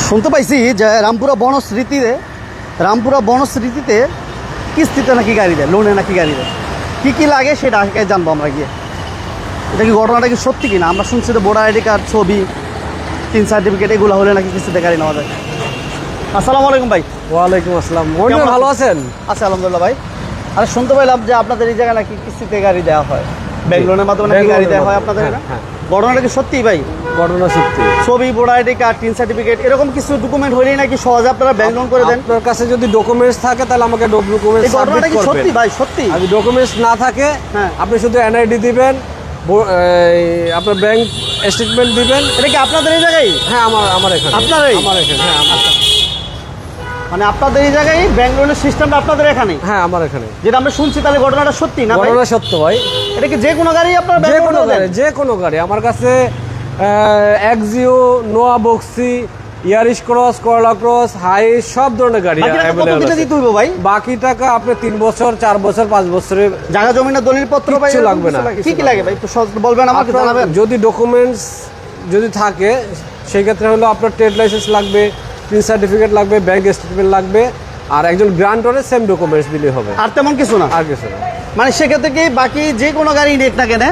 শুনতে পাইছি যে রামপুরা বনস্মৃতিতে কিস্তিতে নাকি গাড়ি দেয়, লোনে নাকি গাড়ি দেয়। কী কী লাগে সেটা আগে জানবো আমরা গিয়ে। এটা কি ঘটনাটা কি সত্যি কিনা? আমরা শুনছি যে ভোটার আইডি কার্ড, ছবি, 3 সার্টিফিকেট এগুলো হলে নাকি কিস্তিতে গাড়ি নেওয়া যায়। আসসালামু আলাইকুম ভাই। ওয়ালাইকুম আসসালাম। ভালো আছেন? আচ্ছা আলহামদুলিল্লাহ ভাই। আরে শুনতে পাইলাম যে আপনাদের এই জায়গায় নাকি কিস্তিতে গাড়ি দেওয়া হয়, ব্যাংক লোনের মাধ্যমে নাকি গাড়ি দেওয়া হয় আপনাদের। হ্যাঁ। ঘটনাটা কি সত্যি ভাই? ঘটনা সত্যি। ছবি, ভোটার আইডি কার্ড, 3 সার্টিফিকেট এরকম কিছু ডকুমেন্ট হলেই নাকি সহজে আপনারা ব্যাংক লোন করে দেন? আপনার কাছে যদি ডকুমেন্টস থাকে তাহলে আমাকে ডকুমেন্টস এই ঘটনাটা কি সত্যি ভাই? সত্যি? আর ডকুমেন্টস না থাকে হ্যাঁ, আপনি শুধু এনআইডি দিবেন, আপনার ব্যাংক স্টেটমেন্ট দিবেন। এটা কি আপনাদের এই জায়গায়? হ্যাঁ, আমার এখানে। আপনারই? আমার এখানে, হ্যাঁ। মানে আপনাদের এই জায়গায় ব্যাংক লোনের সিস্টেমটা আপনাদের এখানে? হ্যাঁ, আমার এখানে। যেটা আমরা শুনছি, তাহলে ঘটনাটা সত্যি না ভাই? ঘটনা সত্য ভাই। এটা কি যে কোনো গাড়ি আপনারা যে ব্যাংক কোনো লোন গাড়ি, দেন? যে কোনো গাড়ি আমার কাছে এক্সিও, নোয়া বক্সি, ইয়ারিশ ক্রস, করলা ক্রস, হাই সব ধরনের গাড়ি বাকি টাকা কত অ্যাভেলেবল দিতে আছে। দিতে হইব ভাই? বাকি টাকা আপনি 3 বছর, 4 বছর, 5 বছরের জায়গা জমিনের দলিলপত্র ভাই কিচ্ছু লাগবে না। কি কি লাগে ভাই একটু সহজ বলবেন আমাকে, আপনার জানাবেন? যদি ডকুমেন্টস যদি থাকে সেই ক্ষেত্রে হলো আপনার ট্রেড লাইসেন্স লাগবে, 3 সার্টিফিকেট লাগবে, ব্যাংক স্টেটমেন্ট লাগবে, আর একজন গ্রান্টরে সেম ডকুমেন্টস দিলে হবে। আর তেমন কিছু না? আর কিছু না। মানে সেক্ষেত্রে কি বাকি যে কোনো গাড়ি নেট না কেনে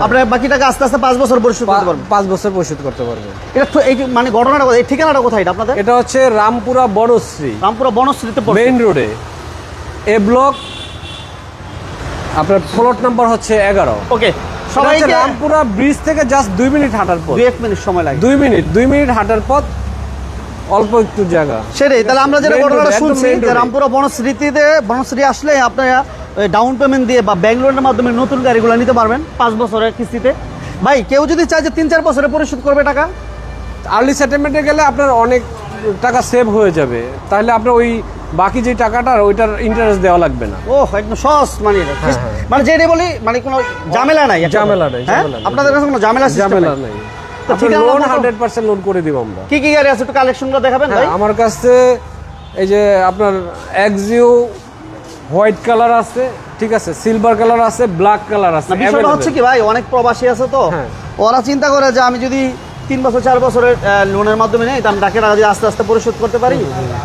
আপনার বাকি টাকা আস্তে আস্তে 5 বছর পরিশোধ করতে পারবেন? 5 বছর পরিশোধ করতে পারবেন। এটা তো এই মানে ঘটনাটা কোথায়, এই ঠিকানাটা কোথায় এটা আপনাদের? এটা হচ্ছে রামপুরা বনশ্রী রামপুরা বনশ্রীতে মেইন রোডে, এ ব্লক, আপনার প্লট নাম্বার হচ্ছে 11। ওকে, সবাই সবাইকে রামপুরা ব্রিজ থেকে জাস্ট 2 মিনিট হাঁটার পথ। 2-1 মিনিট সময় লাগে। 2 মিনিট হাঁটার পথ, অল্প একটু জায়গা। সেটাই। তাহলে আমরা যেটা Main road, ঘটনাটা একদম শুনছি main যে road-এ। রামপুরা বনশ্রী আসলে আপনারা ডাউন পেমেন্ট দিয়ে বা ব্যাংক লোনের মাধ্যমে নতুন গাড়িগুলো নিতে পারবেন 5 বছরের কিস্তিতে। ভাই কেউ যদি চায় যে 3-4 বছরে পরিশোধ করবে টাকা, আর্লি সেটেলমেন্টে গেলে আপনার অনেক টাকা সেভ হয়ে যাবে, তাহলে আপনার ওই বাকি যে টাকাটা ওইটার ইন্টারেস্ট দেওয়া লাগবে না। ও একদম সহজ মানে এটা। হ্যাঁ। মানে যেটা বলি মানে কোনো ঝামেলা নাই একটা। ঝামেলা নাই, হ্যাঁ? ঝামেলা নাই। আপনাদের কাছে কোনো ঝামেলা ঝামেলা নাই। তো আপনার ঠিকানা লোন মতো- 100% লোন করে দিব আমরা। কি কি গাড়ি আছে একটু কালেকশনগুলো দেখাবেন ভাই? হ্যাঁ, আমার কাছে এই যে আপনার এক্সিও হোয়াইট কালার আছে, ঠিক আছে, সিলভার কালার আছে, ব্ল্যাক কালার আছে। না, বিষয়টা হচ্ছে কি ভাই, অনেক প্রবাসী আছে তো, হ্যাঁ। ওরা চিন্তা করে যে আমি যদি 3 বছর 4 বছরের লোনের মাধ্যমে নেই, আমি টাকা যদি আস্তে আস্তে পরিশোধ করতে পারি,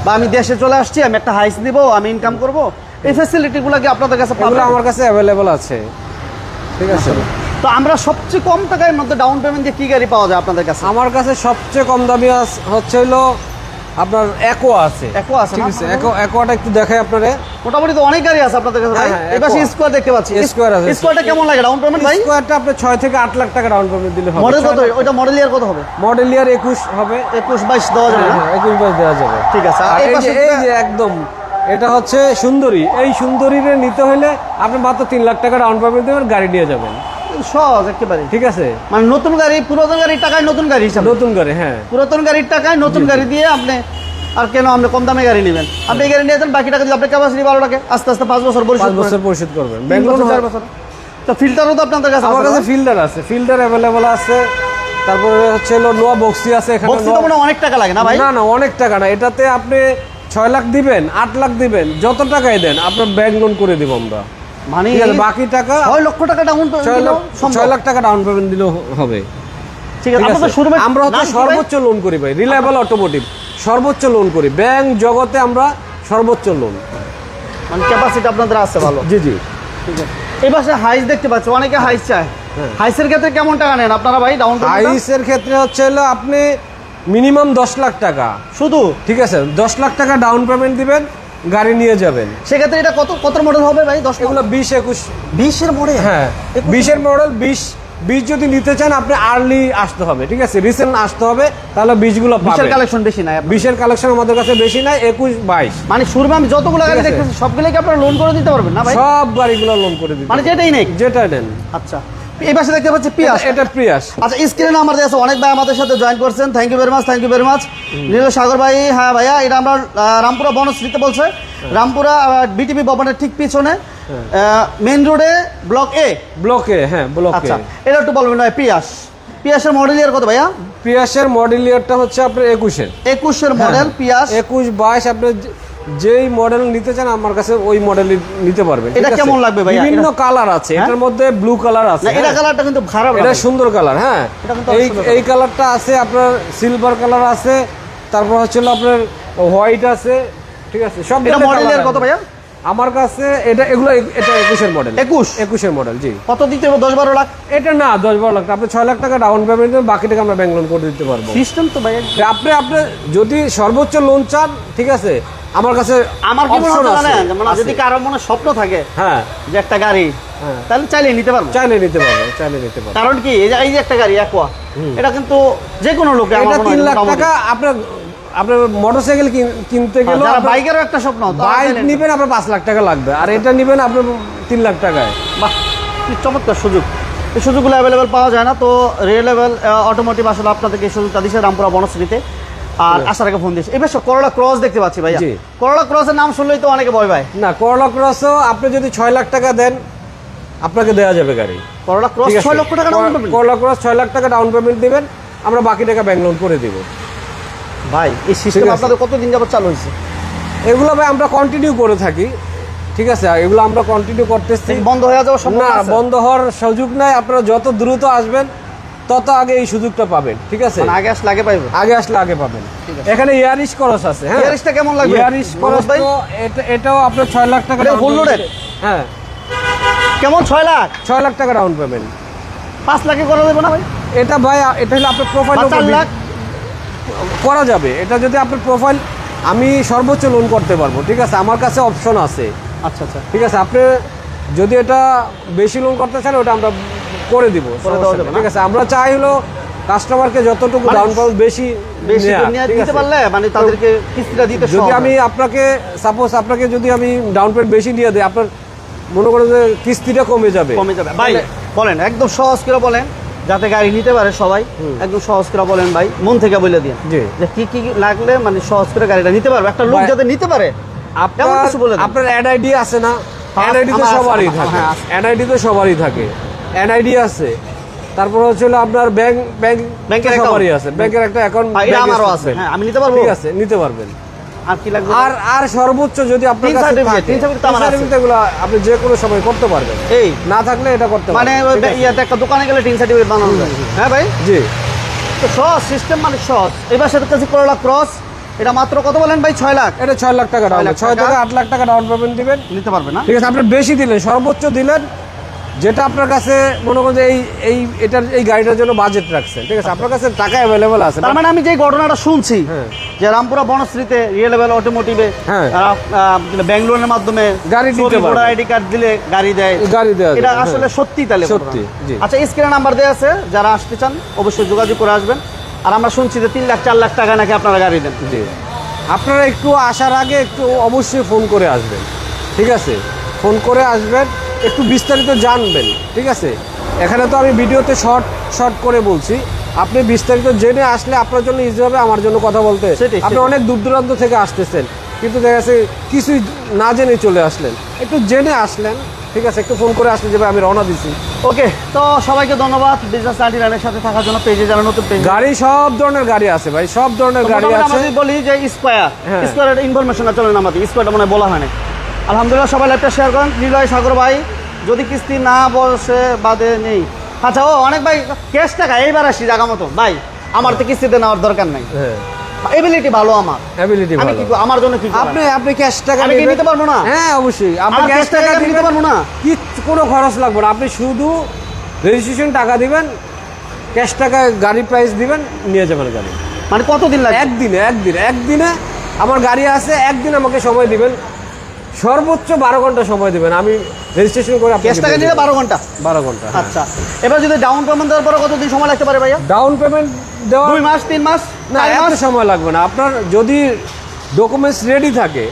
বা আমি দেশে চলে আসছি, আমি একটা হাইস দিব, আমি ইনকাম করব, এই ফ্যাসিলিটিগুলো কি আপনাদের কাছে এগুলো পাবেন? আমার কাছে অ্যাভেলেবল আছে, ঠিক আছে। তো আমরা সবচেয়ে কম টাকার মধ্যে ডাউন পেমেন্ট দিয়ে কি গাড়ি পাওয়া যায় আপনাদের কাছে? আমার কাছে সবচেয়ে কম দামি হচ্ছে হলো আপনার অ্যাকোয়া আছে। অ্যাকোয়া আছে ঠিক না? আছে, অ্যাকোয়াটা একটু দেখাই আপনারে। মোটামুটি তো অনেক গাড়ি আছে আপনাদের কাছে ভাই। হ্যাঁ, হ্যাঁ, এবার Aqua। স্কোয়ার দেখতে পাচ্ছি। Square আছে। স্কোয়ারটা কেমন লাগে ডাউন পেমেন্ট ভাই? স্কোয়ারটা আপনার 6 থেকে 8 লাখ টাকা ডাউন পেমেন্ট দিলে হবে। মডেল কত? ওইটা মডেল ইয়ার কত হবে? মডেল ইয়ার 21 হবে। 21-22 দেওয়া যাবে না? হ্যাঁ, 21 দেওয়া যাবে। ঠিক আছে। আর আর এই এই পাশে যে একদম এটা হচ্ছে সুন্দরী, এই সুন্দরীরে নিতে হলে আপনি মাত্র 3 লাখ টাকা ডাউন পেমেন্ট দেবেন, গাড়ি নিয়ে যাবেন। সহজ একেবারে। ঠিক আছে, মানে নতুন গাড়ি, পুরাতন গাড়ির টাকায় নতুন গাড়ি হিসাবে। নতুন গাড়ি। হ্যাঁ, পুরাতন গাড়ির টাকায় নতুন গাড়ি দিয়ে আপনি আর কেন আপনি কম দামে গাড়ি নেবেন? আপনি এই গাড়ি নিয়ে যান, বাকি টাকা যদি আপনার ক্যাপাসিটি ভালো লাগে আস্তে আস্তে 5 বছর 5 পরিশোধ বছর পরিশোধ করবেন। 3 বছর 4 বছর। তো ফিল্টারও তো আপনাদের কাছে আমার আছে কাছে না? ফিল্টার আছে, ফিল্টার অ্যাভেলেবল আছে। তারপরে হচ্ছে হলো নোয়া বক্সি আছে এখানে। বক্সি তো মনে হয় অনেক টাকা লাগে না ভাই? না, অনেক টাকা না। এটাতে আপনি 6 লাখ দিবেন, 8 লাখ দিবেন, যত টাকাই দেন আপনার ব্যাংক লোন করে দিব আমরা। মানে ঠিক আছে, বাকি টাকা 6 লক্ষ টাকা ডাউন 6 লাখ টাকা ডাউন পেমেন্ট দিলেও হবে। ঠিক আছে। ঠিক আপনাদের আছে? শোরুমে আমরা হচ্ছে সর্বোচ্চ লোন করি ভাই, রিলায়েবল অটোমোটিভ সর্বোচ্চ লোন করি, ব্যাংক জগতে আমরা সর্বোচ্চ লোন। মানে ক্যাপাসিটি আপনাদের আছে ভালো। জি। ঠিক আছে। এই পাশে হাইস দেখতে পাচ্ছি, অনেকে হাইস চায়। হ্যাঁ। হাইসের ক্ষেত্রে কেমন টাকা নেন আপনারা ভাই ডাউন পেমেন্ট? আইসের ক্ষেত্রে হচ্ছে হলো আপনি মিনিমাম 10 লাখ টাকা, শুধু? ঠিক আছে, 10 লাখ টাকা ডাউন পেমেন্ট দিবেন, গাড়ি নিয়ে যাবেন। সেক্ষেত্রে এটা কত মডেল হবে ভাই? 10 এগুলো 20-21। 20 এর মডেল? হ্যাঁ, 20-এর মডেল। 20 যদি নিতে চান আপনি আর্লি আসতে হবে, ঠিক আছে, রিসেন্ট আসতে হবে, তাহলে 20 গুলো বিশের পাবেন। কালেকশন বেশি নাই আপনার? 20-এর কালেকশন আমাদের কাছে বেশি নাই, 21-22 মানে শোরুমে আমি যতগুলো গাড়ি ঠিক আছে। দেখতেছি সবগুলোই কি আপনারা লোন করে দিতে পারবেন না ভাই? সব গাড়িগুলো লোন করে দিতে মানে হবে। যেটাই নেই? যেটা নেন। আচ্ছা। এই পাশে দেখতে পাচ্ছি পিয়াস। এটা প্রিয়াস। আচ্ছা, স্ক্রিনে আমার আছে, অনেক ভাই আমাদের সাথে জয়েন করছেন, থ্যাংক ইউ ভেরি মাচ। নীল সাগর ভাই, হ্যাঁ ভাইয়া, এটা আমরা রামপুরা বনশ্রীতে বলছে, রামপুরা বিটিপি ভবনের ঠিক পিছনে মেইন রোডে ব্লক এ। ব্লকে, হ্যাঁ ব্লকে। আচ্ছা, এটা একটু বলবেন ভাই। পিয়াসের মডেল ইয়ার কত ভাইয়া? পিয়াসের মডেল ইয়ারটা হচ্ছে আপনার 21-এর। 21-এর মডেল পিয়াস। 21-22 আপনি যেই মডেল নিতে চান আমার কাছে ওই মডেল নিতে পারবেন। এটা কেমন লাগবে ভাইয়া? বিভিন্ন কালার আছে, এটার মধ্যে ব্লু কালার আছে। না, এটা কালারটা কিন্তু খারাপ না। এটা সুন্দর কালার। হ্যাঁ, এটা কিন্তু অনেক সুন্দর এই কালারটা আছে, আপনার সিলভার কালার আছে, তারপর হচ্ছে হলো আপনার হোয়াইট আছে, ঠিক আছে সব এটা ধরনের মডেলের colour কত আছে। ভাইয়া? আমার কাছে এটা 21-এর মডেল। 21-এর মডেল, জি। কত দিতে হবে? 10-12 লাখ? এটা না 10-12 লাখ, আপনি 6 লাখ টাকা ডাউন পেমেন্ট দেবেন, বাকি টাকা আমরা ব্যাংক লোন করে দিতে পারবো। সিস্টেম তো ভাইয়া। আপনি যদি সর্বোচ্চ লোন চান, ঠিক আছে, আমার কাছে আমার কি মনে option হয় আছে, জানেন, মানে আছে। যদি কারো মনে স্বপ্ন থাকে হ্যাঁ যে একটা গাড়ি, হ্যাঁ, তাহলে চাইলে নিতে পারবো। চাইলে নিতে পারবে, চাইলে নিতে পারবে। কারণ কি এই যে একটা গাড়ি অ্যাকোয়া, এটা কিন্তু যে কোনো লোকে আমার এটা মনে হয় 3 লাখ মোটামুটি। টাকা। আপনার মোটরসাইকেল কিনতে গেলে যারা বাইকেরও একটা স্বপ্ন, তারা বাইক চাইলে নিতে নিবেন আপনার 5 লাখ টাকা লাগবে, আর এটা নিবেন আপনার 3 লাখ টাকায়। বাহ, কি চমৎকার সুযোগ! এই সুযোগগুলো অ্যাভেলেবেল পাওয়া যায় না। তো রিয়েলেবল অটোমোটিভ আসলে আপনাদেরকে এই সুযোগটা দিচ্ছে রামপুরা বনশ্রীতে। আর আসার আগে ফোন দিয়েছে। এই বেশ করলা ক্রস দেখতে পাচ্ছি ভাইয়া। জি। করলা ক্রসের নাম শুনলেই তো অনেকে ভয় পায়। না, করলা ক্রসও আপনি যদি 6 লাখ টাকা দেন, আপনাকে দেওয়া যাবে গাড়ি। করলা ক্রস ঠিক আছে? 6 লক্ষ টাকা ডাউন পেমেন্ট? করলা ক্রস 6 লাখ টাকা ডাউন পেমেন্ট দিবেন, আমরা বাকি টাকা ব্যাংক লোন করে দিব। ভাই এই সিস্টেম ঠিক আছে। আপনাদের কতদিন যাবত চালু হয়েছে? এগুলো ভাই আমরা কন্টিনিউ করে থাকি, ঠিক আছে, আর এগুলো আমরা কন্টিনিউ করতেছি। বন্ধ হয়ে যাওয়ার না, সম্ভাবনা আছে? বন্ধ হওয়ার সুযোগ নাই। আপনারা যত দ্রুত আসবেন তত আগে এই সুযোগটা পাবেন, ঠিক আছে। মানে আগে আসলে আগে পাইবে। আগে আসলে আগে পাবেন। এখানে ইয়ারিশ খরচ আছে, হ্যাঁ। ইয়ারিশটা কেমন লাগবে? ইয়ারিশ খরচ ভাই তো এটাও আপনার 6 লাখ টাকা এটা down full payment loaded? হ্যাঁ, কেমন 6 লাখ? 6 লাখ টাকা ডাউন পেমেন্ট। 5 লাখে করা যাবে না ভাই? এটা ভাই, এটা হলো আপনার প্রোফাইল 4 লাখ? করা যাবে। এটা যদি আপনার প্রোফাইল, আমি সর্বোচ্চ লোন করতে পারবো, ঠিক আছে, আমার কাছে অপশন আছে, আচ্ছা আচ্ছা। ঠিক আছে। আপনি যদি এটা বেশি লোন করতে চান, ওটা আমরা করে দিব, করে দেওয়া যাবে না? ঠিক আছে। আমরা চাই হলো কাস্টমারকে যতটুকু মানে ডাউন পেমেন্ট বেশি বেশি নেয়া, করে নিয়ে ঠিক দিতে আছে? পারলে মানে তাদেরকে কিস্তিটা দিতে যদি সহজ আমি হয়। আপনাকে সাপোজ আপনাকে যদি আমি ডাউন পেমেন্ট বেশি দিয়ে দিই, আপনার মনে করেন যে কিস্তিটা কমে যাবে। কমে যাবে ভাই। বলেন একদম সহজ করে বলেন, যাতে গাড়ি নিতে পারে সবাই। একদম সহজ করে বলেন ভাই, মন থেকে বলে দিন জি। যে কি কি লাগলে মানে সহজ করে গাড়িটা নিতে পারবে, একটা লোক ভাই, যাতে নিতে পারে। এমন কিছু বলে দেন। আপনার এনআইডি আছে না? হ্যাঁ, এনআইডি তো আমার আছে, সবারই আমার- থাকে, হ্যাঁ, আছে। এনআইডি তো সবারই থাকে, এনআইডি আছে। তারপর হচ্ছে হলো আপনার ব্যাংকের সবারই account? আছে, ব্যাংকের একটা অ্যাকাউন্ট, হ্যাঁ, এটা আমারও আছে। হ্যাঁ, আমি নিতে পারবো? ঠিক আছে, নিতে পারবেন। আর কি লাগবে? আর সর্বোচ্চ যদি আপনার তিন কাছে certificate, থাকে, তিন certificate তো আমার আছে। certificate গুলো আপনি যে কোনো সময় করতে পারবেন, এই না থাকলে এটা করতে মানে পারবেন, ওই ঠিক আছে? ইয়াতে একটা দোকানে গেলে টিন সার্টিফিকেট বানানো যায়। হ্যাঁ ভাই, জি। তো সহজ সিস্টেম, মানে সহজ। এবার সেটা কাছে করলা ক্রস, এটা মাত্র কত বলেন ভাই? 6 লাখ এটা 6 লাখ টাকা ডাউন, 6 লাখ 6 থেকে 8 লাখ টাকা ডাউন পেমেন্ট দিবেন, নিতে পারবে না? ঠিক আছে। আপনি বেশি দিলেন, সর্বোচ্চ দিলেন, যেটা আপনার কাছে মনে করেন যে এই গাড়িটার জন্য বাজেট রাখছেন, ঠিক আছে, আপনার কাছে টাকা অ্যাভেলেবল আছে। তার মানে আমি যে ঘটনাটা শুনছি হ্যাঁ। যে রামপুরা বনশ্রীতে রিয়েলেবল অটোমোটিভে হ্যাঁ। ব্যাঙ্গালোরের মাধ্যমে গাড়ি দিতে পারবে। আইডি কার্ড দিলে গাড়ি দেয়, গাড়ি দেওয়া এটা যাবে, আসলে হ্যাঁ। সত্যি তাহলে সত্যি, ঘটনা? জি। আচ্ছা, স্ক্রিনে নাম্বার দেওয়া আছে, যারা আসতে চান অবশ্যই যোগাযোগ করে আসবেন। আর আমরা শুনছি যে 3 লাখ 4 লাখ টাকা নাকি আপনারা গাড়ি দেন। জি। আপনারা একটু আসার আগে একটু অবশ্যই ফোন করে আসবেন, ঠিক আছে, ফোন করে আসবেন, একটু বিস্তারিত জানবেন, ঠিক আছে। এখানে তো আমি ভিডিওতে শর্ট করে বলছি, আপনি বিস্তারিত জেনে আসলে আপনার জন্য ইজি হবে, আমার জন্য কথা বলতে। সেটাই, আপনি সেটাই। অনেক দূর দূরান্ত থেকে আসতেছেন, কিন্তু দেখা যাচ্ছে কিছুই না জেনে চলে আসলেন, একটু জেনে আসলেন, ঠিক আছে, একটু ফোন করে আসলে যাবে, আমি রওনা দিছি। ওকে, তো সবাইকে ধন্যবাদ বিজনেস 99 সাথে থাকার জন্য। পেজে যারা নতুন পেজ, গাড়ি সব ধরনের গাড়ি আছে ভাই, সব ধরনের গাড়ি আছে। আমরা যদি বলি যে স্কয়ার, হ্যাঁ। স্কয়ারের ইনফরমেশনটা চলেন আমাদের। স্কয়ারটা মনে হয় বলা হয় না। আলহামদুলিল্লাহ, সবাই লাইভটা শেয়ার করেন। নিলয় সাগর ভাই, যদি কিস্তি না বসে বাদে নেই। আচ্ছা, ও অনেক ভাই ক্যাশ টাকা এইবার আসি জায়গা মতো ভাই, আমার তো কিস্তিতে নেওয়ার দরকার নাই, হ্যাঁ, এবিলিটি ভালো আমার। অ্যাবিলিটি আমি ভালো। কি আমার জন্য কি আপনি ক্যাশ টাকা আমি কি নেবেন? নিতে পারবো না? হ্যাঁ, অবশ্যই আপনি আমার ক্যাশ cash টাকা টাকা আমি নিতে নিতে পারবো পারবো না? না, কি কোনো খরচ লাগবে না, আপনি শুধু রেজিস্ট্রেশন টাকা দিবেন, ক্যাশ টাকা গাড়ি প্রাইস দিবেন, নিয়ে যাবেন গাড়ি। মানে কতদিন লাগে? একদিনে আমার গাড়ি আছে, একদিন আমাকে সময় দিবেন, সর্বোচ্চ 12 ঘন্টা সময় দিবেন, আমি রেজিস্ট্রেশন করে আপনাকে ক্যাশ টাকা দিয়ে নিলে দেব। 12 ঘন্টা? 12 ঘন্টা, হ্যাঁ। আচ্ছা, এবার যদি ডাউন পেমেন্ট দেওয়ার পরে কতদিন সময় লাগতে পারে ভাইয়া? ডাউন পেমেন্ট দেওয়া 2 মাস 3 মাস না, 4 এত মাস? সময় লাগবে না। আপনার যদি ডকুমেন্টস রেডি থাকে,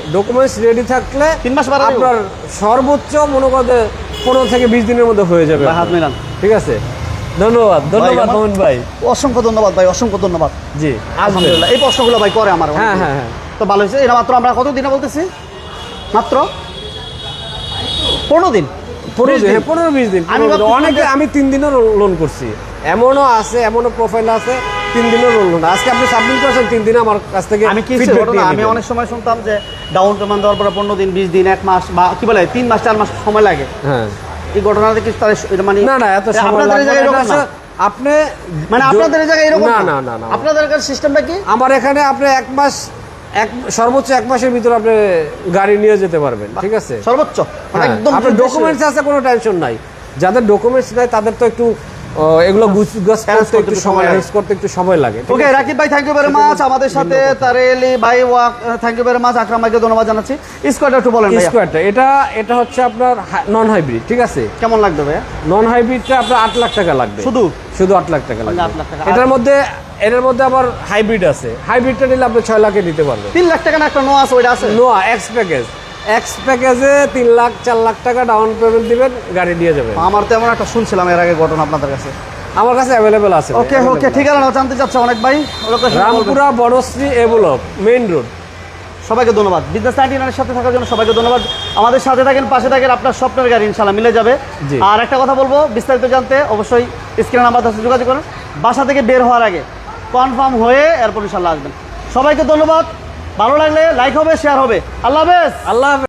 থাকলে 3 মাস বাড়াবে? আপনার সর্বোচ্চ মনে করতে 15 থেকে 20 দিনের মধ্যে হয়ে যাবে। ভাই, হাত মিলান। ঠিক আছে, ধন্যবাদ আমার- মোহন ভাই। অসংখ্য ধন্যবাদ ভাই, অসংখ্য ধন্যবাদ। জি, আসবেন। আলহামদুলিল্লাহ, এই প্রশ্নগুলো ভাই করে আমার হ্যাঁ, অনেকে। হ্যাঁ, হ্যাঁ। তো ভালো হয়েছে। এটা মাত্র আমরা কত দিনে বলতেছি? মাত্র 15 দিন। 15-20 দিন। আমি ভাবছি অনেকে, আমি 3 দিনের লোন করছি, এমনও আছে, এমনও প্রোফাইল আছে 3 দিনের লোন। আজকে আপনি সাবমিট করেছেন, 3 দিনে আমার কাছ থেকে আমি কি feedback ঘটনা, নিয়ে আমি নেবেন। অনেক সময় শুনতাম যে ডাউন পেমেন্ট দেওয়ার পরে 15 দিন 20 দিন 1 মাস বা কি বলে 3 মাস 4 মাস সময় লাগে। হ্যাঁ, এই ঘটনাটা কি তাহলে এটা মানে না এত সময় আপনাদের লাগবে এই জায়গায় না, এরকম এটা না? আপনি মানে আপনাদের এই জায়গায় এরকম না না না না আপনাদের সিস্টেমটা কি? আমার এখানে আপনি সর্বোচ্চ 1 মাসের ভিতরে আপনি গাড়ি নিয়ে যেতে পারবেন, ঠিক আছে? সর্বোচ্চ মানে হ্যাঁ, একদম আপনার ডকুমেন্টস আছে, কোনো টেনশন নাই। যাদের ডকুমেন্টস নাই তাদের তো একটু এগুলো করতে একটু সময় লাগে। ওকে রাকিব ভাই, থ্যাংক ইউ ভেরি মাচ আমাদের সাথে তারেলি ভাই থ্যাংক ইউ ভেরি মাচ। আকরাম ভাইকে ধন্যবাদ জানাচ্ছি। স্কোয়ারটা একটু বলেন ভাই। স্কোয়ারটা এটা হচ্ছে আপনার নন হাইব্রিড, ঠিক আছে? কেমন লাগবে ভাই? নন হাইব্রিডটা আপনার 8 লাখ টাকা লাগবে, শুধু 8 লাখ টাকা লাগবে। 8 লাখ টাকা। এটার মধ্যে আবার হাইব্রিড আছে, হাইব্রিডটা নিলে আপনি 6 লাখে নিতে পারবেন। 3 লাখ টাকা না একটা নোয়া আছে, ওইটা আছে? নোয়া এক্স প্যাকেজে 3 লাখ 4 লাখ টাকা ডাউন পেমেন্ট দিবেন, গাড়ি দিয়ে যাবেন। আমার তেমন একটা শুনছিলাম এর আগে ঘটনা আপনাদের কাছে। আমার কাছে অ্যাভেলেবেল আছে। ওকে ঠিকানা জানতে চাচ্ছে অনেক ভাই। রামপুরা বড়শ্রী এ ব্লক, মেইন রোড। সবাইকে ধন্যবাদ। বিজনেস 99 সাথে থাকার জন্য সবাইকে ধন্যবাদ। আমাদের সাথে থাকেন, পাশে থাকেন, আপনার স্বপ্নের গাড়ি ইনশাআল্লাহ মিলে যাবে। জি। আর একটা কথা বলবো, বিস্তারিত জানতে অবশ্যই স্ক্রিনে নাম্বার আছে, যোগাযোগ করুন। বাসা থেকে বের হওয়ার আগে কনফার্ম হয়ে এরপর ইনশাআল্লাহ আসবেন। সবাইকে ধন্যবাদ। ভালো লাগলে লাইক হবে, শেয়ার হবে। আল্লাহ হাফেজ। আল্লাহ হাফেজ।